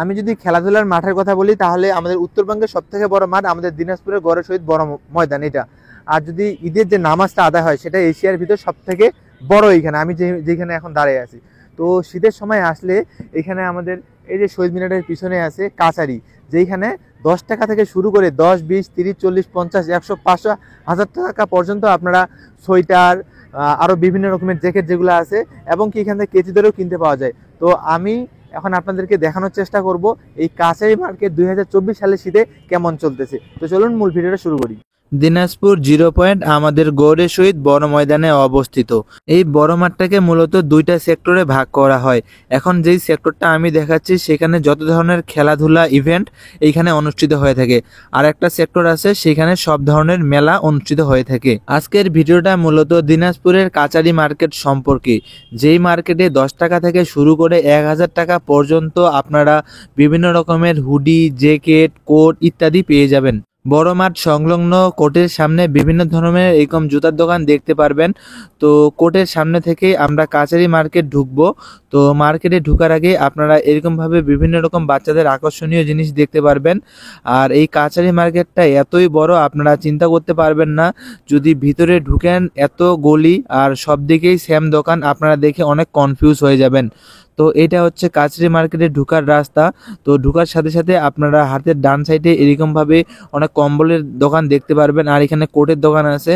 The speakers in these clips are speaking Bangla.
আমি যদি খেলাধুলার মাঠের কথা বলি তাহলে আমাদের উত্তরবঙ্গের সবথেকে বড় মাঠ আমাদের দিনাজপুরের গড়ে শহীদ বড় ময়দান এটা। আর যদি ঈদের যে নামাজটা আদায় হয় সেটা এশিয়ার ভিতর সবথেকে বড় এইখানে, আমি যেখানে এখন দাঁড়িয়ে আছি। তো শীতের সময় আসলে এখানে আমাদের এই যে শহীদ মিনারের পিছনে আছে কাচারি, যেখানে 10 টাকা থেকে শুরু করে 10, 20, 30, 40, 50, 100, 500, 1000 টাকা পর্যন্ত আপনারা সোয়েটার, আরও বিভিন্ন রকমের জ্যাকেট যেগুলো আছে এবং কি এখান থেকে কেজি দরেও কিনতে পাওয়া যায়। তো আমি এখন আপনাদেরকে দেখানোর চেষ্টা করব এই কাচারি মার্কেট 2024 সালের শীতে কেমন চলতেছে। তো চলুন মূল ভিডিওটা শুরু করি। দিনাজপুর 0 পয়েন্ট আমাদের গৌড়ে শহীদ বড় ময়দানে অবস্থিত। এই বড় মাঠটাকে মূলত দুইটা সেক্টরে ভাগ করা হয়। এখন যেই সেক্টরটা আমি দেখাচ্ছি সেখানে যত ধরনের খেলাধুলা ইভেন্ট এইখানে অনুষ্ঠিত হয়ে থাকে, আর একটা সেক্টর আছে সেখানে সব ধরনের মেলা অনুষ্ঠিত হয়ে থাকে। আজকের ভিডিওটা মূলত দিনাজপুরের কাচারি মার্কেট সম্পর্কে, যেই মার্কেটে 10 টাকা থেকে শুরু করে 1000 টাকা পর্যন্ত আপনারা বিভিন্ন রকমের হুডি, জ্যাকেট, কোট ইত্যাদি পেয়ে যাবেন। বড় মাঠ সংলগ্ন কোর্টের সামনে বিভিন্ন ধরনের এরকম জুতার দোকান দেখতে পারবেন। তো কোর্টের সামনে থেকে আমরা কাচারি মার্কেট ঢুকবো। তো মার্কেটে ঢুকার আগে আপনারা এরকমভাবে বিভিন্ন রকম বাচ্চাদের আকর্ষণীয় জিনিস দেখতে পারবেন। আর এই কাচারি মার্কেটটা এতই বড় আপনারা চিন্তা করতে পারবেন না। যদি ভিতরে ঢুকেন এত গলি আর সব দিকেই সেম দোকান, আপনারা দেখে অনেক কনফিউজ হয়ে যাবেন। তো এটা হচ্ছে কাচারি মার্কেটে ঢুকার রাস্তা। তো ঢুকার সাথে সাথে আপনারা হাতের ডান সাইডে এরকমভাবে অনেক কম্বলের দোকান দেখতে পারবেন, আর এখানে কোটের দোকান আছে।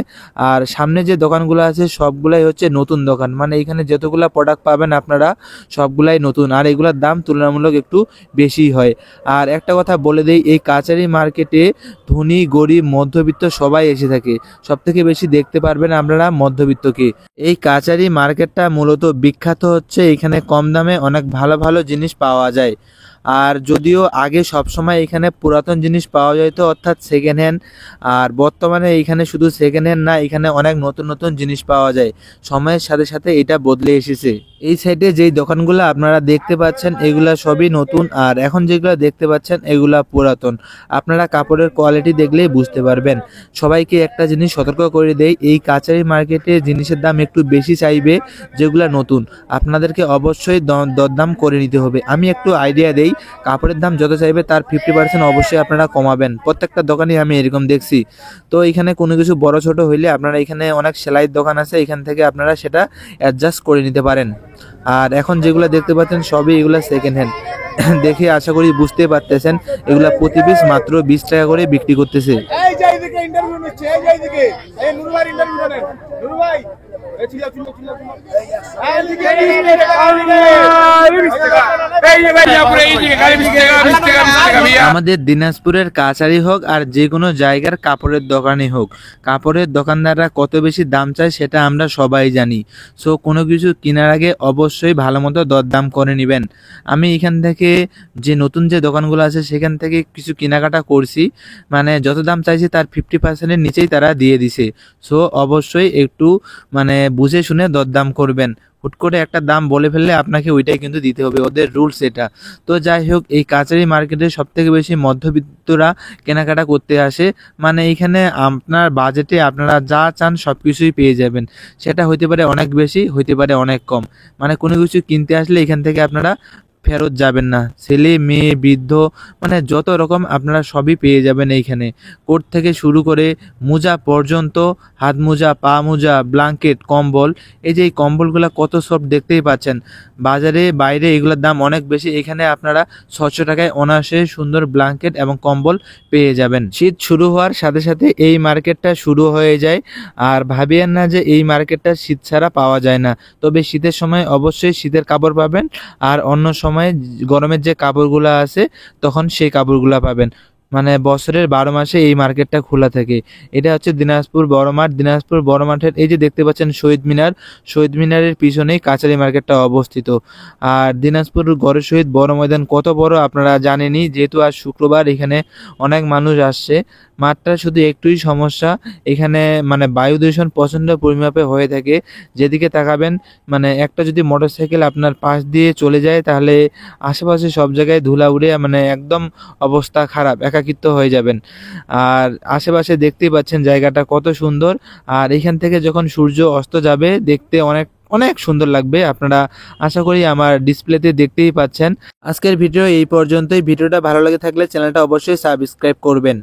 আর সামনে যে দোকানগুলো আছে সবগুলাই হচ্ছে নতুন দোকান, মানে এখানে যতগুলা প্রোডাক্ট পাবেন আপনারা সবগুলাই নতুন, আর এগুলোর দাম তুলনামূলক একটু বেশি হয়। আর একটা কথা বলে দেই, এই কাচারি মার্কেটে ধনী গরিব মধ্যবিত্ত সবাই এসে থাকে। সবথেকে বেশি দেখতে পারবেন আপনারা মধ্যবিত্তকে। এই কাচারি মার্কেটটা মূলত বিখ্যাত হচ্ছে এখানে কম দামে অনেক ভালো ভালো জিনিস পাওয়া যায়। আর যদিও আগে সবসময় এখানে পুরাতন জিনিস পাওয়া যেত, অর্থাৎ সেকেন্ড হ্যান্ড, আর বর্তমানে এখানে শুধু সেকেন্ড হ্যান্ড না, এখানে অনেক নতুন নতুন জিনিস পাওয়া যায়। সময়ের সাথে সাথে এটা বদলে এসেছে। এই সাইডে যেই দোকানগুলো আপনারা দেখতে পাচ্ছেন এগুলা সবই নতুন, আর এখন যেগুলো দেখতে পাচ্ছেন এগুলা পুরাতন। আপনারা কাপড়ের কোয়ালিটি দেখলেই বুঝতে পারবেন। সবাইকে একটা জিনিস সতর্ক করে দেই, এই কাচারি মার্কেটে জিনিসের দাম একটু বেশি চাইবে যেগুলা নতুন, আপনাদেরকে অবশ্যই দরদাম করে নিতে হবে। আমি একটু আইডিয়া দেই, কাপড়ের দাম যত চাইবে তার 50% অবশ্যই আপনারা কমাবেন। প্রত্যেকটা দোকানে আমি এরকম দেখছি। তো এখানে কোনো কিছু বড় ছোট হইলে আপনারা এখানে অনেক সেলাইয়ের দোকান আছে, এখান থেকে আপনারা সেটা অ্যাডজাস্ট করে নিতে পারেন। আর এখন যেগুলো দেখতে পাচ্ছেন সবই এগুলা সেকেন্ড হ্যান্ড। দেখে আশা করি বুঝতে পারতেছেন এগুলা প্রতি পিস মাত্র 20 টাকা করে বিক্রি করতেছে। আমাদের দিনাজপুরের কাচারি হোক আর যে কোনো জায়গার কাপড়ের দোকানই হোক, কাপড়ের দোকানদাররা কত বেশি দাম চায় সেটা আমরা সবাই জানি। সো কোনো কিছু কেনার আগে অবশ্যই ভালো মতো দরদাম করে নেবেন। আমি এখান থেকে যে নতুন যে দোকানগুলো আছে সেখান থেকে কিছু কেনাকাটা করছি, মানে যত দাম চাইছি তার 50%-এর নিচেই তারা দিয়ে দিছে। সো অবশ্যই একটু মানে বুঝে শুনে দরদাম করবেন। হুট করে একটা দাম বলে ফেললে আপনাকে ওইটাই কিন্তু দিতে হবে, ওদের রুলস এটা। তো যাই হোক, এই কাচারি মার্কেটে সবথেকে বেশি মধ্যবিত্তরা কেনাকাটা করতে আসে। মানে এইখানে আপনার বাজেটে আপনারা যা চান সব কিছুই পেয়ে যাবেন। সেটা হইতে পারে অনেক বেশি, হইতে পারে অনেক কম। মানে কোনো কিছু কিনতে আসলে এখান থেকে আপনারা ফেরত যাবেন না। ছেলে মেয়ে বৃদ্ধ মানে যত রকম আপনারা সবই পেয়ে যাবেন এইখানে। কোট থেকে শুরু করে মোজা পর্যন্ত, হাত মোজা, পা মোজা, ব্ল্যাঙ্কেট, কম্বল। এই যে এই কম্বলগুলো কত সফট দেখতেই পাচ্ছেন। বাজারে বাইরে এগুলোর দাম অনেক বেশি, এখানে আপনারা 600 টাকায় অনায়াসে সুন্দর ব্ল্যাঙ্কেট এবং কম্বল পেয়ে যাবেন। শীত শুরু হওয়ার সাথে সাথে এই মার্কেটটা শুরু হয়ে যায়। আর ভাবিয়েন না যে এই মার্কেটটা শীত ছাড়া পাওয়া যায় না। তবে শীতের সময় অবশ্যই শীতের কাপড় পাবেন, আর অন্য সময় গরমের যে কাপড়গুলো আছে তখন সেই কাপড়গুলো পাবেন। মানে বছরের 12 মাসে এই মার্কেটটা খোলা থাকে। এটা হচ্ছে দিনাজপুর বড় মাঠ। দিনাজপুর বড় মাঠের এই যে দেখতে পাচ্ছেন শহীদ মিনার, শহীদ মিনারের পিছনেই কাচারি মার্কেটটা অবস্থিত। আর দিনাজপুর গড়ে শহীদ বড় ময়দান কত বড় আপনারা জানেনই, যেহেতু আজ শুক্রবার এখানে অনেক মানুষ আসছে। মাঠটা শুধু একটুই সমস্যা, এখানে মানে বায়ু দূষণ প্রচণ্ড পরিমাপে হয়ে থাকে। যেদিকে তাকাবেন মানে একটা যদি মোটরসাইকেল আপনার পাশ দিয়ে চলে যায় তাহলে আশেপাশে সব জায়গায় ধুলা উড়ে মানে একদম অবস্থা খারাপ, একাকিত্ব হয়ে যাবেন। আর আশেপাশে দেখতেই পাচ্ছেন জায়গাটা কত সুন্দর। আর এখান থেকে যখন সূর্য অস্ত যাবে দেখতে অনেক অনেক সুন্দর লাগবে। আপনারা আশা করি আমার ডিসপ্লেতে দেখতেই পাচ্ছেন। আজকের ভিডিও এই পর্যন্তই। ভিডিওটা ভালো লেগে থাকলে চ্যানেলটা অবশ্যই সাবস্ক্রাইব করবেন।